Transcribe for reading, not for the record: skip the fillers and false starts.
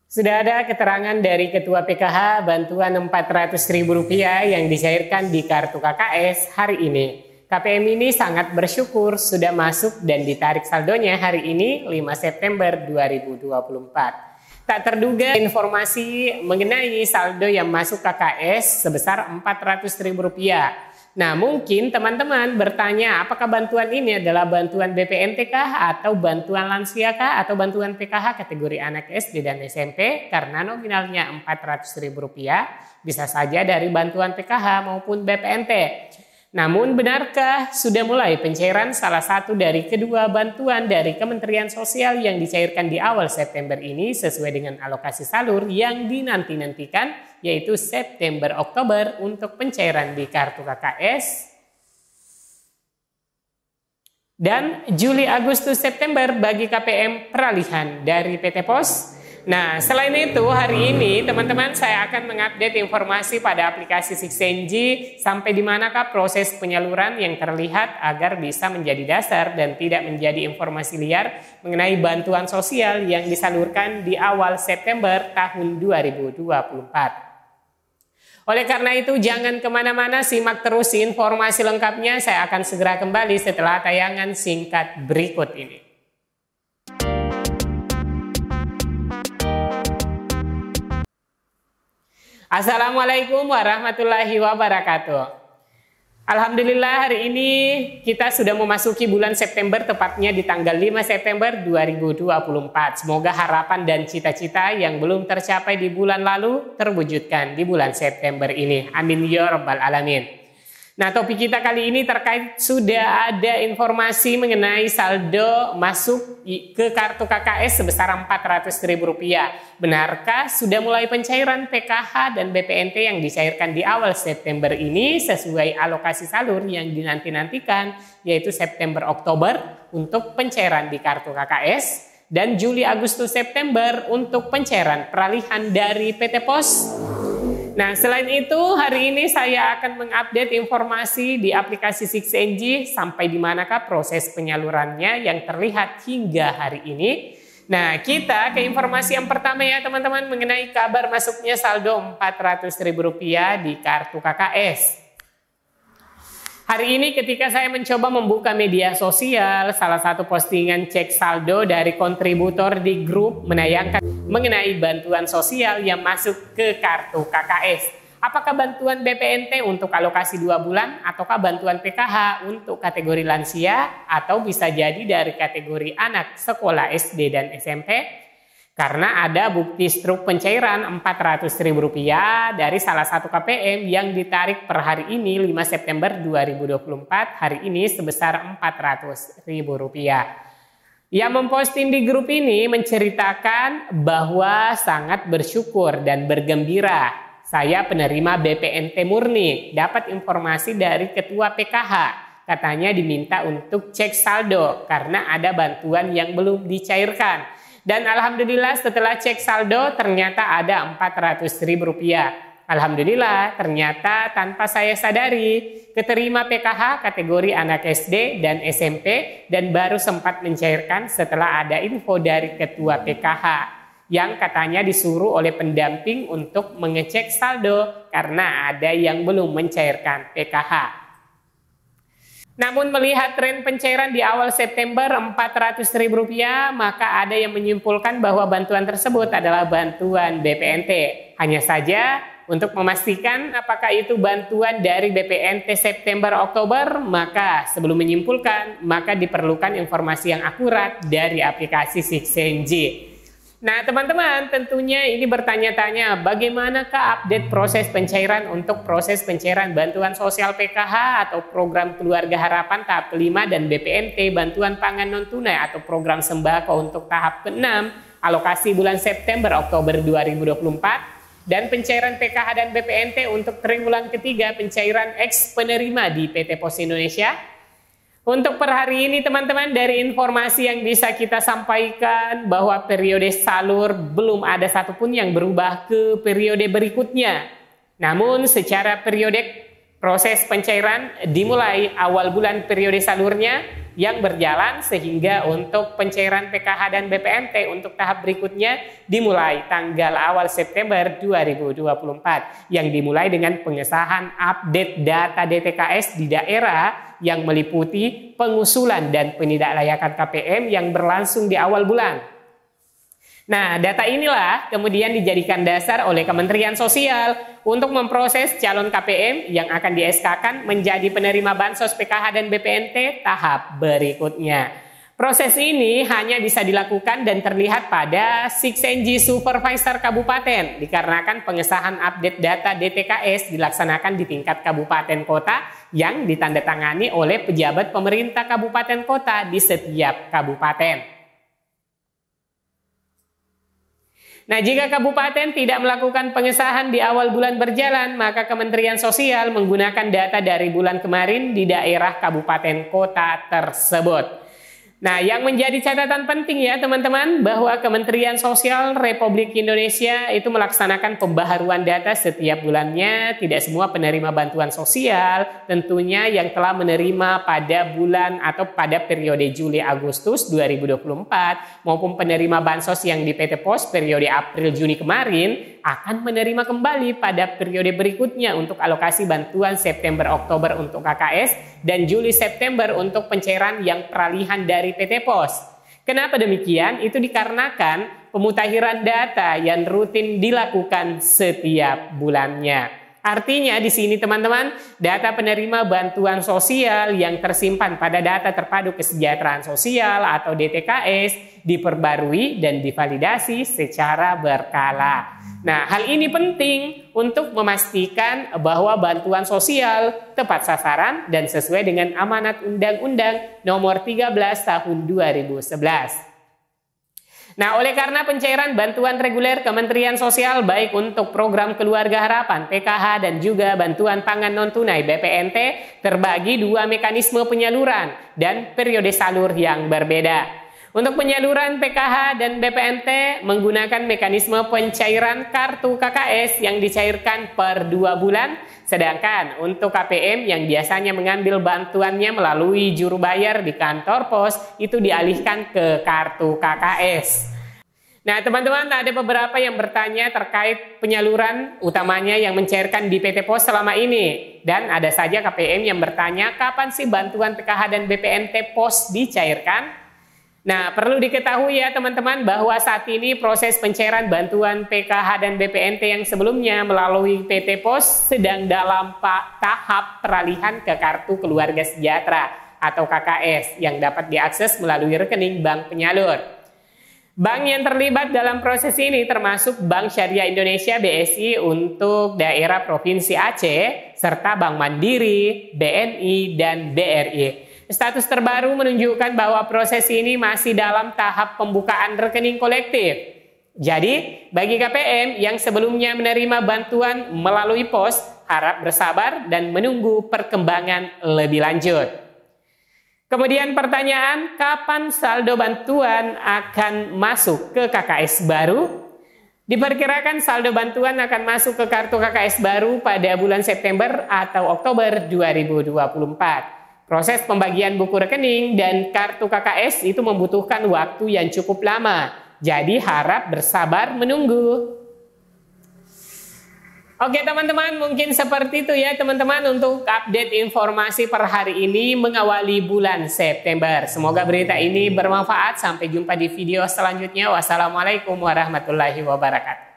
Sudah ada keterangan dari Ketua PKH bantuan Rp400.000 yang dicairkan di kartu KKS hari ini. KPM ini sangat bersyukur sudah masuk dan ditarik saldonya hari ini 5 September 2024. Tak terduga informasi mengenai saldo yang masuk KKS sebesar Rp400.000. Nah, mungkin teman-teman bertanya, apakah bantuan ini adalah bantuan BPNT kah, atau bantuan lansia kah, atau bantuan PKH kategori anak SD dan SMP? Karena nominalnya Rp400.000, bisa saja dari bantuan PKH maupun BPNT. Namun, benarkah sudah mulai pencairan salah satu dari kedua bantuan dari Kementerian Sosial yang dicairkan di awal September ini sesuai dengan alokasi salur yang dinanti-nantikan, yaitu September-Oktober untuk pencairan di kartu KKS dan Juli-Agustus-September bagi KPM peralihan dari PT Pos. Nah, selain itu hari ini teman-teman saya akan mengupdate informasi pada aplikasi Sixenji sampai di manakah proses penyaluran yang terlihat agar bisa menjadi dasar dan tidak menjadi informasi liar mengenai bantuan sosial yang disalurkan di awal September tahun 2024. Oleh karena itu jangan kemana-mana, simak terus informasi lengkapnya. Saya akan segera kembali setelah tayangan singkat berikut ini. Assalamualaikum warahmatullahi wabarakatuh. Alhamdulillah hari ini kita sudah memasuki bulan September, tepatnya di tanggal 5 September 2024. Semoga harapan dan cita-cita yang belum tercapai di bulan lalu terwujudkan di bulan September ini. Amin ya rabbal alamin. Nah, topik kita kali ini terkait sudah ada informasi mengenai saldo masuk ke kartu KKS sebesar Rp400.000. Benarkah sudah mulai pencairan PKH dan BPNT yang dicairkan di awal September ini sesuai alokasi salur yang dinanti-nantikan, yaitu September-Oktober untuk pencairan di kartu KKS dan Juli-Agustus-September untuk pencairan peralihan dari PT Pos? Nah, selain itu hari ini saya akan mengupdate informasi di aplikasi Sixenji sampai di manakah proses penyalurannya yang terlihat hingga hari ini. Nah, kita ke informasi yang pertama ya teman-teman mengenai kabar masuknya saldo Rp400.000 di kartu KKS. Hari ini ketika saya mencoba membuka media sosial, salah satu postingan cek saldo dari kontributor di grup menayangkan mengenai bantuan sosial yang masuk ke kartu KKS. Apakah bantuan BPNT untuk alokasi 2 bulan, ataukah bantuan PKH untuk kategori lansia, atau bisa jadi dari kategori anak sekolah SD dan SMP? Karena ada bukti struk pencairan Rp400.000 dari salah satu KPM yang ditarik per hari ini 5 September 2024, hari ini sebesar Rp400.000. Yang memposting di grup ini menceritakan bahwa sangat bersyukur dan bergembira. Saya penerima BPNT murni, dapat informasi dari Ketua PKH. Katanya diminta untuk cek saldo karena ada bantuan yang belum dicairkan. Dan alhamdulillah setelah cek saldo ternyata ada Rp400.000. Alhamdulillah ternyata tanpa saya sadari keterima PKH kategori anak SD dan SMP dan baru sempat mencairkan setelah ada info dari Ketua PKH yang katanya disuruh oleh pendamping untuk mengecek saldo karena ada yang belum mencairkan PKH. Namun melihat tren pencairan di awal September Rp400.000, maka ada yang menyimpulkan bahwa bantuan tersebut adalah bantuan BPNT. Hanya saja untuk memastikan apakah itu bantuan dari BPNT September-Oktober, maka sebelum menyimpulkan, maka diperlukan informasi yang akurat dari aplikasi Sixenji. Nah teman-teman tentunya ini bertanya-tanya bagaimanakah update proses pencairan untuk proses pencairan bantuan sosial PKH atau program keluarga harapan tahap kelima dan BPNT bantuan pangan non tunai atau program sembako untuk tahap ke-6 alokasi bulan September-Oktober 2024 dan pencairan PKH dan BPNT untuk triwulan ketiga pencairan ex penerima di PT Pos Indonesia. Untuk per hari ini teman-teman dari informasi yang bisa kita sampaikan bahwa periode salur belum ada satupun yang berubah ke periode berikutnya. Namun secara periodik proses pencairan dimulai awal bulan periode salurnya yang berjalan, sehingga untuk pencairan PKH dan BPNT untuk tahap berikutnya dimulai tanggal awal September 2024 yang dimulai dengan pengesahan update data DTKS di daerah yang meliputi pengusulan dan penidaklayakan KPM yang berlangsung di awal bulan. Nah, data inilah kemudian dijadikan dasar oleh Kementerian Sosial untuk memproses calon KPM yang akan di-SK-kan menjadi penerima bansos PKH dan BPNT tahap berikutnya. Proses ini hanya bisa dilakukan dan terlihat pada Siksenji Supervisor Kabupaten dikarenakan pengesahan update data DTKS dilaksanakan di tingkat kabupaten kota yang ditandatangani oleh pejabat pemerintah kabupaten kota di setiap kabupaten. Nah, jika kabupaten tidak melakukan pengesahan di awal bulan berjalan, maka Kementerian Sosial menggunakan data dari bulan kemarin di daerah kabupaten kota tersebut. Nah, yang menjadi catatan penting ya teman-teman, bahwa Kementerian Sosial Republik Indonesia itu melaksanakan pembaharuan data setiap bulannya. Tidak semua penerima bantuan sosial tentunya yang telah menerima pada bulan atau pada periode Juli-Agustus 2024 maupun penerima bansos yang di PT POS periode April-Juni kemarin akan menerima kembali pada periode berikutnya untuk alokasi bantuan September-Oktober untuk KKS dan Juli-September untuk pencairan yang peralihan dari PT POS. Kenapa demikian? Itu dikarenakan pemutakhiran data yang rutin dilakukan setiap bulannya. Artinya di sini teman-teman, data penerima bantuan sosial yang tersimpan pada data terpadu kesejahteraan sosial atau DTKS diperbarui dan divalidasi secara berkala. Nah, hal ini penting untuk memastikan bahwa bantuan sosial tepat sasaran dan sesuai dengan amanat Undang-Undang Nomor 13 Tahun 2011. Nah, oleh karena pencairan bantuan reguler Kementerian Sosial baik untuk program Keluarga Harapan PKH dan juga bantuan pangan non-tunai BPNT terbagi dua mekanisme penyaluran dan periode salur yang berbeda. Untuk penyaluran PKH dan BPNT menggunakan mekanisme pencairan kartu KKS yang dicairkan per 2 bulan, sedangkan untuk KPM yang biasanya mengambil bantuannya melalui juru bayar di kantor pos itu dialihkan ke kartu KKS. Nah teman-teman, ada beberapa yang bertanya terkait penyaluran utamanya yang mencairkan di PT POS selama ini. Dan ada saja KPM yang bertanya kapan sih bantuan PKH dan BPNT POS dicairkan? Nah, perlu diketahui ya teman-teman bahwa saat ini proses pencairan bantuan PKH dan BPNT yang sebelumnya melalui PT POS sedang dalam tahap peralihan ke Kartu Keluarga Sejahtera atau KKS yang dapat diakses melalui rekening bank penyalur. Bank yang terlibat dalam proses ini termasuk Bank Syariah Indonesia BSI untuk daerah Provinsi Aceh, serta Bank Mandiri, BNI, dan BRI. Status terbaru menunjukkan bahwa proses ini masih dalam tahap pembukaan rekening kolektif. Jadi, bagi KPM yang sebelumnya menerima bantuan melalui POS, harap bersabar dan menunggu perkembangan lebih lanjut. Kemudian pertanyaan, kapan saldo bantuan akan masuk ke KKS baru? Diperkirakan saldo bantuan akan masuk ke kartu KKS baru pada bulan September atau Oktober 2024. Proses pembagian buku rekening dan kartu KKS itu membutuhkan waktu yang cukup lama. Jadi harap bersabar menunggu. Oke teman-teman, mungkin seperti itu ya teman-teman untuk update informasi per hari ini mengawali bulan September. Semoga berita ini bermanfaat. Sampai jumpa di video selanjutnya. Wassalamualaikum warahmatullahi wabarakatuh.